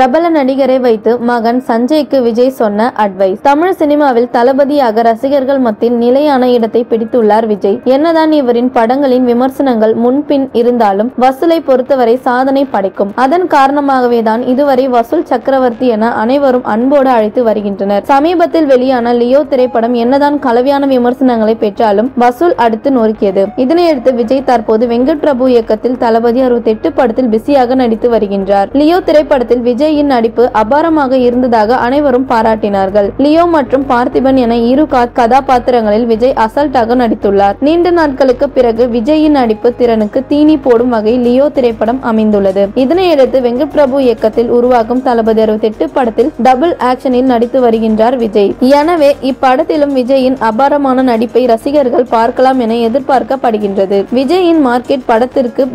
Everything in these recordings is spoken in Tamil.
பிரபல நடிகரை வைத்து மகன் சஞ்சய்க்கு விஜய் சொன்ன அட்வைஸ். தமிழ் சினிமாவில் தளபதியாக ரசிகர்கள் மத்தியில் நிலையான இடத்தை பிடித்துள்ளார் விஜய். என்னதான் இவரின் படங்களின் விமர்சனங்கள் முன்பின் இருந்தாலும் வசூலை பொறுத்தவரை சாதனை படைக்கும். அதன் காரணமாகவே தான் இதுவரை வசூல் சக்கரவர்த்தி என அனைவரும் அன்போடு அழைத்து வருகின்றனர். சமீபத்தில் வெளியான லியோ திரைப்படம் என்னதான் கலவையான விமர்சனங்களை பெற்றாலும் வசூல் அடுத்து நொறுக்கியது. இதனையடுத்து விஜய் தற்போது வெங்கட் பிரபு இயக்கத்தில் தளபதி 68 படத்தில் பிஸியாக நடித்து வருகின்றார். லியோ திரைப்படத்தில் விஜயின் நடிப்பு அபாரமாக இருந்ததாக அனைவரும் பாராட்டினார்கள். லியோ மற்றும் பார்த்திபன் என இரு கதாபாத்திரங்களில் விஜய் அசால்ட்டாக நடித்துள்ளார். நீண்ட நாட்களுக்கு பிறகு விஜயின் நடிப்பு திறனுக்கு தீனி போடும் வகையில் லியோ திரைப்படம் அமைந்துள்ளது. இதனையடுத்து வெங்கட் பிரபு இயக்கத்தில் உருவாகும் தளபதி 68 படத்தில் டபுள் ஆக்ஷனில் நடித்து வருகின்றார் விஜய். எனவே இப்படத்திலும் விஜயின் அபாரமான நடிப்பை ரசிகர்கள் பார்க்கலாம் என எதிர்பார்க்கப்படுகின்றது. விஜயின் மார்க்கெட் படத்திற்கு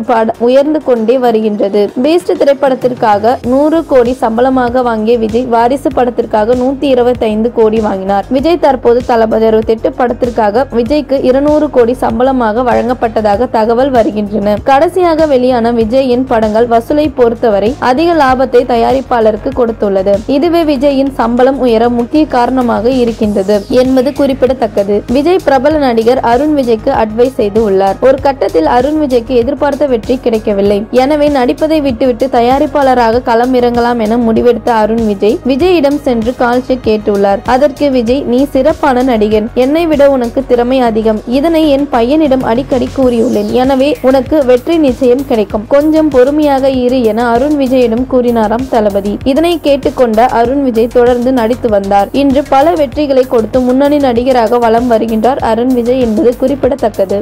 உயர்ந்து கொண்டே வருகின்றது. பீஸ்ட் திரைப்படத்திற்காக 100 கோடி சம்பளமாக வாங்கிய விஜய் வாரிசு படத்திற்காக 125 கோடி வாங்கினார். விஜய் தற்போது தளபதி 68 படத்திற்காக விஜய்க்கு 200 கோடி சம்பளமாக வழங்கப்பட்டதாக தகவல் வருகின்றன. கடைசியாக வெளியான விஜயின் படங்கள் வசூலை பொறுத்தவரை அதிக லாபத்தை தயாரிப்பாளருக்கு கொடுத்துள்ளது. இதுவே விஜயின் சம்பளம் உயர முக்கிய காரணமாக இருக்கின்றது என்பது குறிப்பிடத்தக்கது. விஜய் பிரபல நடிகர் அருண் விஜய்க்கு அட்வைஸ் செய்து உள்ளார். ஒரு கட்டத்தில் அருண் விஜய்க்கு எதிர்பார்த்த வெற்றி கிடைக்கவில்லை. எனவே நடிப்பதை விட்டுவிட்டு தயாரிப்பாளராக களம் இறங்கலாம் என முடிவெடுத்த அருண் விஜயிடம் சென்று கால்ஷீட் கேட்டுள்ளார். அதற்கு விஜய், நீ சிறப்பான நடிகன், என்னை விட உனக்கு திறமை அதிகம், இதனை என் பையனிடம் அடிக்கடி கூறியுள்ளேன், எனவே உனக்கு வெற்றி நிச்சயம் கிடைக்கும், கொஞ்சம் பொறுமையாக இரு என அருண் விஜயிடம் கூறினாராம் தளபதி. இதனை கேட்டுக்கொண்ட அருண் விஜய் தொடர்ந்து நடித்து வந்தார். இன்று பல வெற்றிகளை கொடுத்து முன்னணி நடிகராக வலம் வருகின்றார் அருண் விஜய் என்பது குறிப்பிடத்தக்கது.